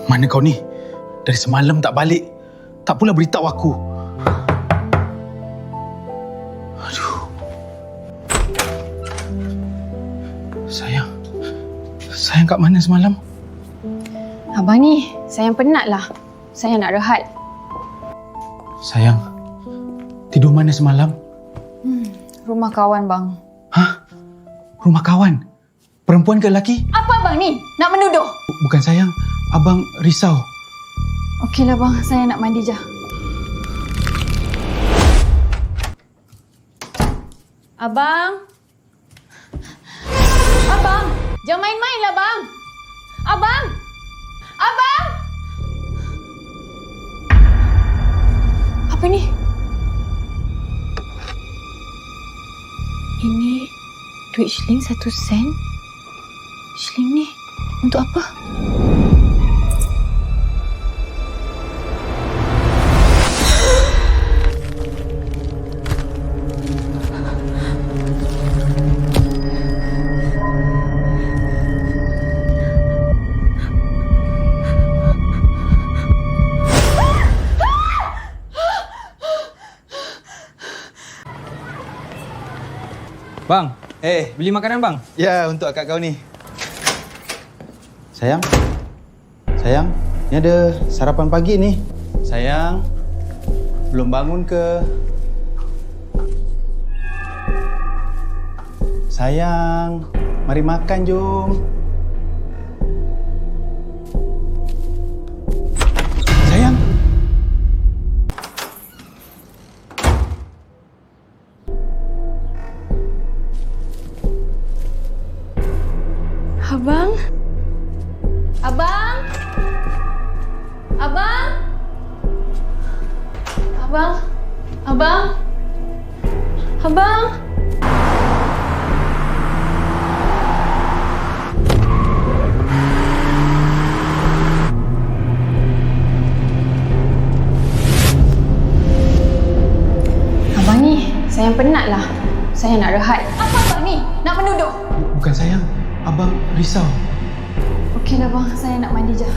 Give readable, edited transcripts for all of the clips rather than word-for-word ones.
Mana kau ni? Dari semalam tak balik. Tak pula beritahu aku. Aduh. Sayang kat mana semalam? Abang ni, sayang penat lah. Sayang nak rehat. Sayang, tidur mana semalam? Rumah kawan bang. Hah? Rumah kawan? Perempuan ke lelaki? Apa abang ni? Nak menuduh? Bukan sayang, abang risau. Okeylah bang, saya nak mandi je. Abang? Abang! Jangan main-main lah bang! Abang! Abang! Apa ni? Ini duit shilling 1 sen? Shilling ni untuk apa? Bang, beli makanan bang. Ya, untuk akak kau ni. Sayang, ni ada sarapan pagi ni. Sayang, belum bangun ke? Sayang, mari makan jom. Sayang. Abang? Abang? Abang? Abang? Abang? Abang? Abang ni, sayang penat lah. Saya nak rehat. Apa abang ni? Nak menuduh? Bukan sayang, abang risau. Okeylah bang, saya nak mandi je.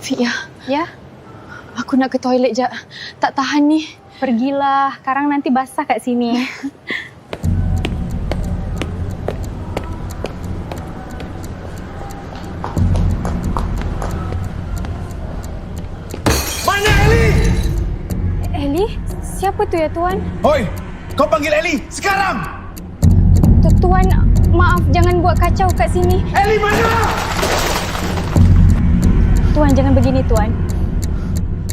Fia. Ya? Aku nak ke toilet je. Tak tahan ni. Pergilah. Karang nanti basah kat sini. Mana Ellie? Ellie? Siapa tu ya Tuan? Hoi, kau panggil Ellie sekarang! Tuan, maaf jangan buat kacau kat sini. Ellie mana? Tuan, jangan begini Tuan.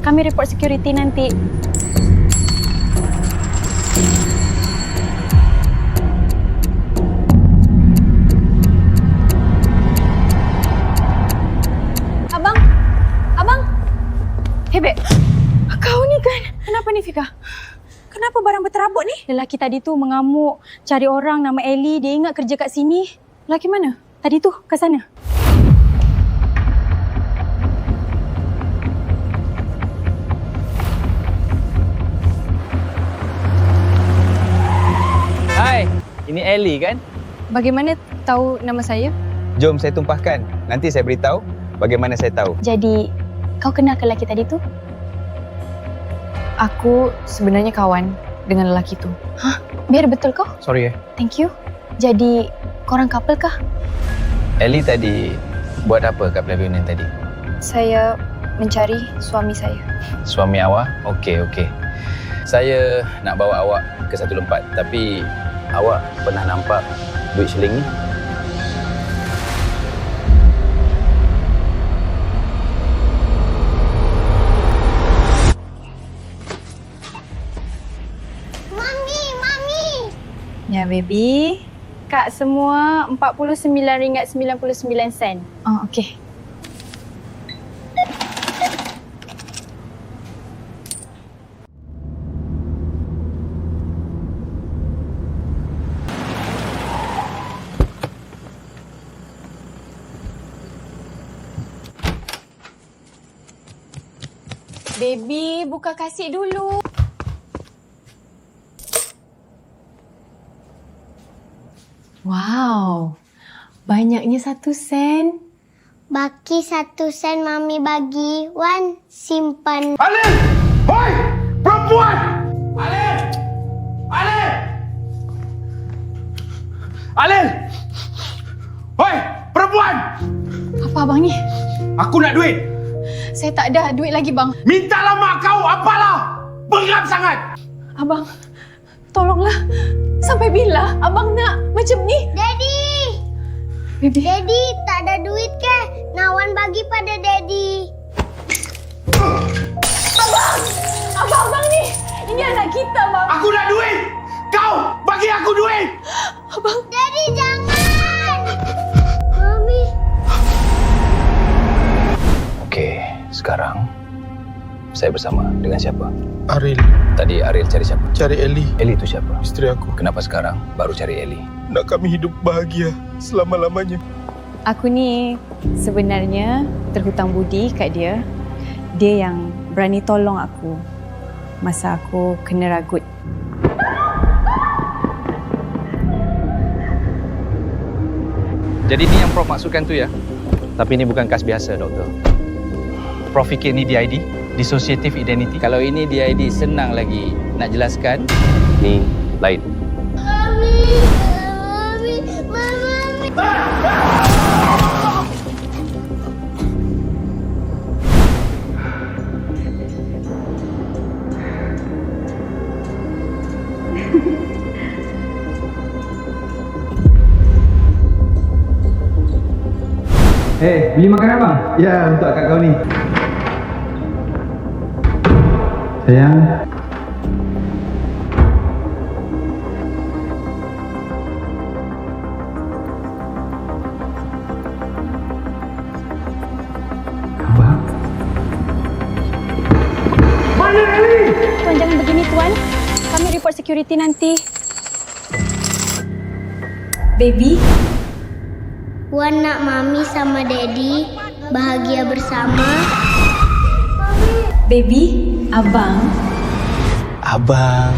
Kami report security nanti. Abang? Abang? Beb. Kau ni kan? Kenapa ni Fika? Kenapa barang berterabuk ni? Lelaki tadi tu mengamuk, cari orang nama Ellie, dia ingat kerja kat sini. Lelaki mana? Tadi tu, kat sana. Hai, ini Ellie kan? Bagaimana tahu nama saya? Jom saya tumpahkan. Nanti saya beritahu bagaimana saya tahu. Jadi, kau kenal ke lelaki tadi tu? Aku sebenarnya kawan dengan lelaki tu. Hah? Biar betul kau? Sorry Thank you. Jadi, korang couple kah? Ellie tadi buat apa kat pavilion tadi? Saya mencari suami saya. Suami awak? Okey. Saya nak bawa awak ke 1 tempat. Tapi awak pernah nampak duit shilling ni? Ya, baby. Kak semua RM49.99. Oh, okey. Baby, buka kasih dulu. Wow, banyaknya 1 sen. Baki 1 sen Mami bagi. Wan, simpan. Alif! Hoi! Perempuan! Alif! Alif! Alif! Hoi! Perempuan! Apa abang ni? Aku nak duit! Saya tak ada duit lagi bang. Mintalah mak kau apalah! Berat sangat! Abang, tolonglah. Sampai bila abang nak macam ni? Daddy! Baby. Daddy, tak ada duit ke? Nawan bagi pada Daddy. Abang ni. Ini anak kita bang. Aku nak duit! Kau bagi aku duit! Daddy, jangan! Mami. Okey, sekarang saya bersama dengan siapa? Aril, Tadi Ariel cari siapa? cari Ellie, Ellie itu siapa? isteri aku. Kenapa sekarang baru cari Ellie? Nak kami hidup bahagia selama-lamanya. Aku ni sebenarnya terhutang budi kat dia. Dia yang berani tolong aku masa aku kena ragut. Jadi ni yang Prof maksudkan tu ya? Tapi ini bukan kas biasa, Doktor. Prof fikir ni DID, Dissociative Identity. Kalau ini DID senang lagi nak jelaskan. Ni lain. Mami. Mami. Beli makanan bang? Ya, untuk akak kau ni. Sayang. Abang. Tuan jangan begini tuan. Kami report security nanti. Baby, Wan nak Mami sama Daddy bahagia bersama. baby, abang. Abang.